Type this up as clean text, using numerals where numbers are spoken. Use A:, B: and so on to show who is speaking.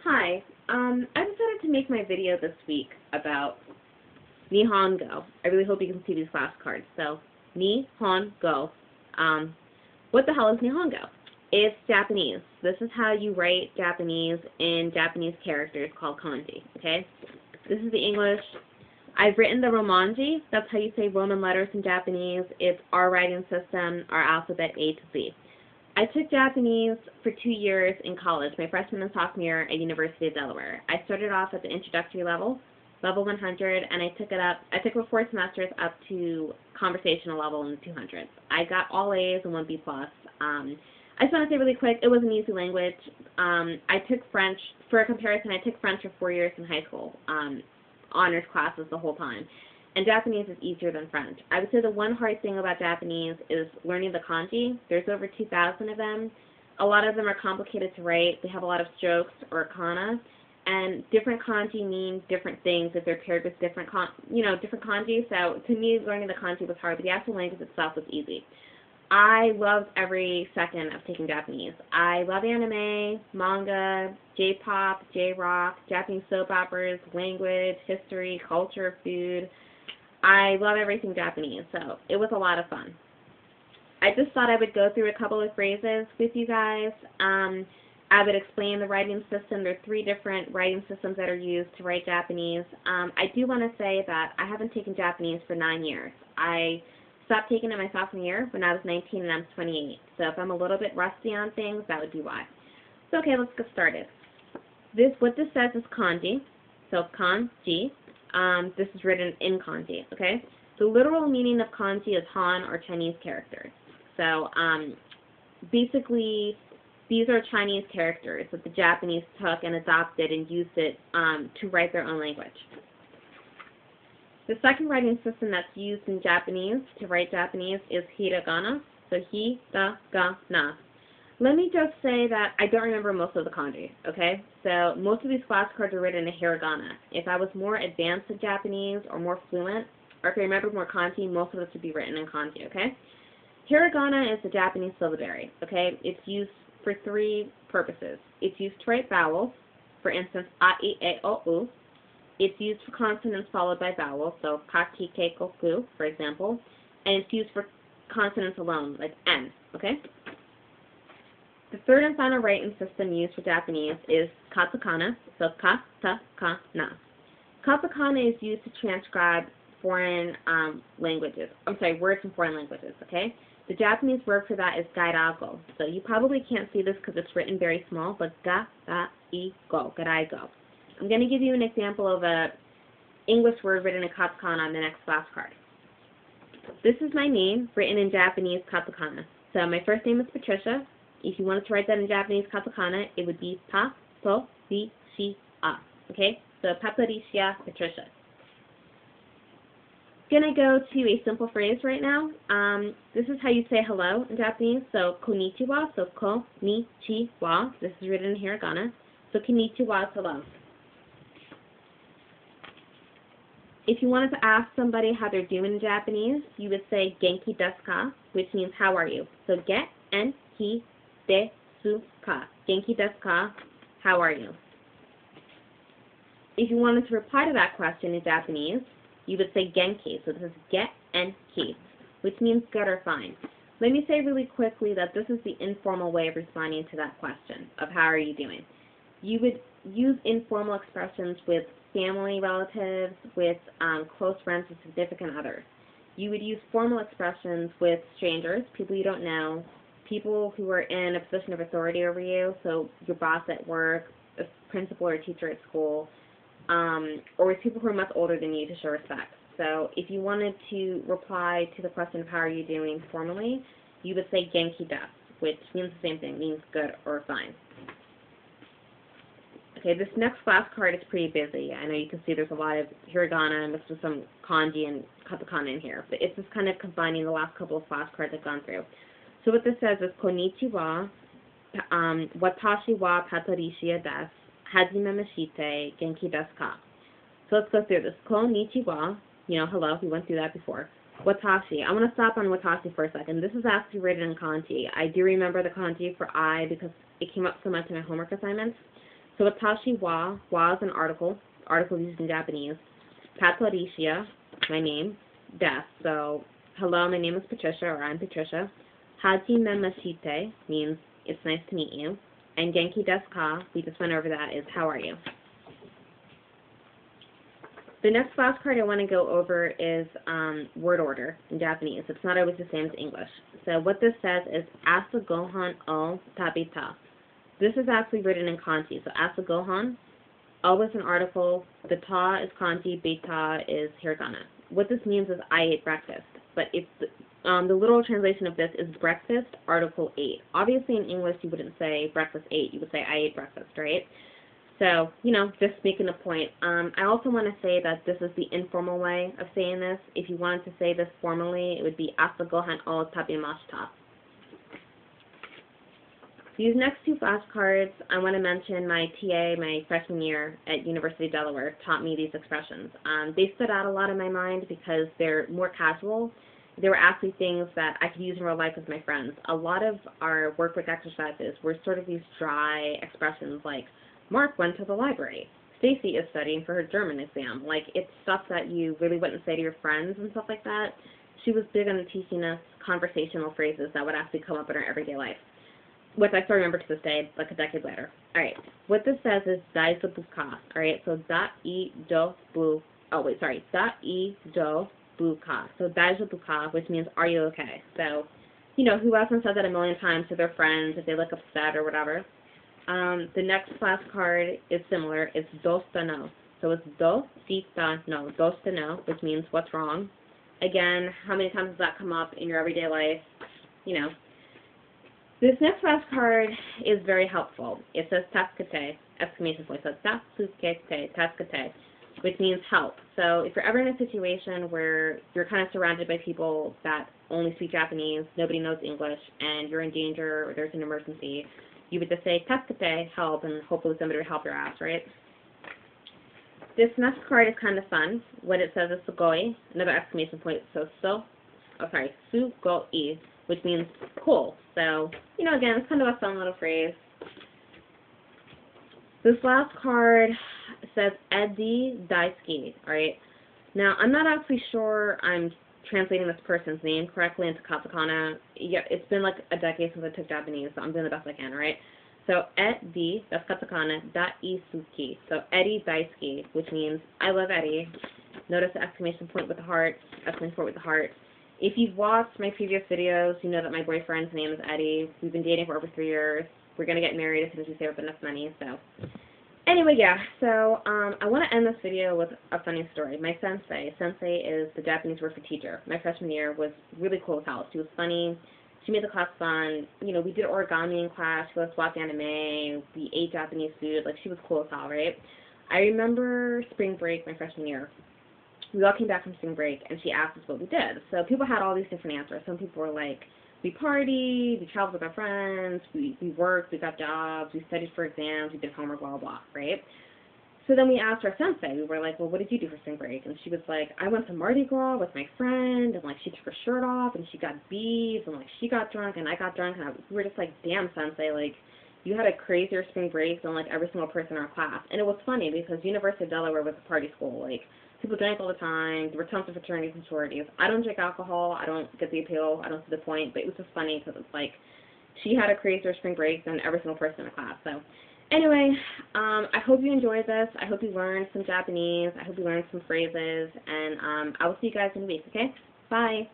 A: Hi. I decided to make my video this week about Nihongo. I really hope you can see these flashcards. So, Nihongo. What the hell is Nihongo? It's Japanese. This is how you write Japanese in Japanese characters called kanji, okay? This is the English. I've written the Romanji. That's how you say Roman letters in Japanese. It's our writing system, our alphabet A to Z. I took Japanese for 2 years in college, my freshman and sophomore year at University of Delaware. I started off at the introductory level, level 100, and I took it for 4 semesters up to conversational level in the 200s. I got all A's and 1 B+. I just want to say really quick, it was an easy language. I took French, for a comparison, I took French for 4 years in high school, honors classes the whole time. And Japanese is easier than French. I would say the one hard thing about Japanese is learning the kanji. There's over 2,000 of them. A lot of them are complicated to write. They have a lot of strokes or kana. And different kanji mean different things if they're paired with different kanji. So to me, learning the kanji was hard, but the actual language itself was easy. I loved every second of taking Japanese. I love anime, manga, J-pop, J-rock, Japanese soap operas, language, history, culture, food. I love everything Japanese, so it was a lot of fun. I just thought I would go through a couple of phrases with you guys. I would explain the writing system. There are 3 different writing systems that are used to write Japanese. I do want to say that I haven't taken Japanese for 9 years. I stopped taking it my sophomore year when I was 19 and I'm 28. So if I'm a little bit rusty on things, that would be why. So okay, let's get started. What this says is kanji, so kanji. This is written in kanji, okay? The literal meaning of kanji is Han or Chinese characters. So basically, these are Chinese characters that the Japanese took and adopted and used it to write their own language. The second writing system that's used in Japanese to write Japanese is hiragana, so hiragana. Let me just say that I don't remember most of the kanji, okay? So most of these flashcards are written in hiragana. If I was more advanced in Japanese or more fluent, or if I remembered more kanji, most of this would be written in kanji, okay? Hiragana is the Japanese syllabary, okay? It's used for 3 purposes. It's used to write vowels, for instance, a, I, E, O, U. It's used for consonants followed by vowels, so ka, ki, ke, ko, ku, for example. And it's used for consonants alone, like N, okay? The third and final writing system used for Japanese is katakana, so katakana. Katakana is used to transcribe foreign languages. I'm sorry, words from foreign languages, okay? The Japanese word for that is gairago. So you probably can't see this because it's written very small, but ga-ra-i-go, garaigo. I'm going to give you an example of a English word written in katakana on the next flashcard. This is my name, written in Japanese katakana. So my first name is Patricia. If you wanted to write that in Japanese katakana, it would be Patricia. Okay? So Patricia, Patricia. I'm going to go to a simple phrase right now. This is how you say hello in Japanese. So konnichiwa, so konnichiwa. This is written in hiragana. So konnichiwa is hello. If you wanted to ask somebody how they're doing in Japanese, you would say genki desu ka, which means how are you. So get and ki desu ka. Genki desu ka, how are you? If you wanted to reply to that question in Japanese, you would say genki. So this is get and ki, which means good or fine. Let me say really quickly that this is the informal way of responding to that question of how are you doing. You would use informal expressions with family relatives, with close friends and significant others. You would use formal expressions with strangers, people you don't know, people who are in a position of authority over you, so your boss at work, a principal or a teacher at school, or with people who are much older than you to show respect. So if you wanted to reply to the question of how are you doing formally, you would say genki desu, which means the same thing, means good or fine. Okay, this next flashcard is pretty busy. I know you can see there's a lot of hiragana and mixed with some kanji and katakana in here, but it's just kind of combining the last couple of flashcards I've gone through. So what this says is konnichiwa, watashi wa Patricia desu, hajimemashite, genki desu ka. So let's go through this. Konnichiwa, hello, we went through that before. Watashi. I want to stop on watashi for a second. This is actually written in kanji. I do remember the kanji for I because it came up so much in my homework assignments. So watashi wa is an article used in Japanese. Patricia, my name. Death, so hello, my name is Patricia, or I'm Patricia. Hajimemashite means it's nice to meet you. And Genki desu ka, we just went over that, is how are you? The next flashcard I want to go over is word order in Japanese. It's not always the same as English. So what this says is asa gohan o tabita. This is actually written in kanji. So asa gohan, o is an article, the ta is kanji, beta is hiragana. What this means is I ate breakfast. But it's the literal translation of this is breakfast, article 8. Obviously in English you wouldn't say breakfast 8. You would say I ate breakfast, right? So, you know, just making a point. I also want to say that this is the informal way of saying this. If you wanted to say this formally, it would be asa gohan o tabimashita. These next two flashcards, I want to mention my TA, my freshman year at University of Delaware, taught me these expressions. They stood out a lot in my mind because they're more casual. They were actually things that I could use in real life with my friends. A lot of our workbook exercises were sort of these dry expressions like, Mark went to the library. Stacy is studying for her German exam. Like, it's stuff that you really wouldn't say to your friends and stuff like that. She was big on teaching us conversational phrases that would actually come up in our everyday life, which I still remember to this day, like a decade later. All right, what this says is daizobuka. All right, so da-i-do-bu. Oh, wait, sorry. Da-i-do-buka. So daizobuka, which means are you okay? So, you know, who hasn't said that a million times to their friends if they look upset or whatever? The next flashcard is similar. It's dosta no. So it's do, sita, no. Dosta no, which means what's wrong. Again, how many times does that come up in your everyday life? You know. This next flashcard is very helpful. It says tasukete, exclamation point. So tasukete, tasukete, which means help. So if you're ever in a situation where you're kind of surrounded by people that only speak Japanese, nobody knows English, and you're in danger or there's an emergency, you would just say, tasukete, help, and hopefully somebody will help your ass, right? This next card is kind of fun. What it says is sugoi, another exclamation point, so sugoi, which means cool. So, you know, again, it's kind of a fun little phrase. This last card says edi daisuki, alright? Now, I'm not actually sure I'm translating this person's name correctly into katakana. Yeah, it's been like a decade since I took Japanese, so I'm doing the best I can, right? So, Edi, that's katakana, daisuki. So, Edi daisuki, which means I love Eddie. Notice the exclamation point with the heart, exclamation point with the heart. If you've watched my previous videos, you know that my boyfriend's name is Eddie. We've been dating for over 3 years. We're going to get married as soon as we save up enough money, so. Anyway, yeah, so I want to end this video with a funny story. My sensei is the Japanese word for teacher. My freshman year was really cool as hell. She was funny. She made the class fun. You know, we did origami in class. She let us watch anime. We ate Japanese food. Like, she was cool as hell, right? I remember spring break my freshman year. We all came back from spring break, and she asked us what we did. So people had all these different answers. Some people were like, we partied, we traveled with our friends, we worked, we got jobs, we studied for exams, we did homework, blah, blah, blah, right? So then we asked our sensei, we were like, well, what did you do for spring break? And she was like, I went to Mardi Gras with my friend, and like she took her shirt off, and she got bees, and like she got drunk, and I got drunk, and we were just like, damn, sensei, like, you had a crazier spring break than like every single person in our class. And it was funny because University of Delaware was a party school, like, people drank all the time. There were tons of fraternities and sororities. I don't drink alcohol. I don't get the appeal. I don't see the point. But it was just funny because it's like she had a crazier spring break than every single person in the class. So anyway, I hope you enjoyed this. I hope you learned some Japanese. I hope you learned some phrases. And I will see you guys in a week, okay? Bye.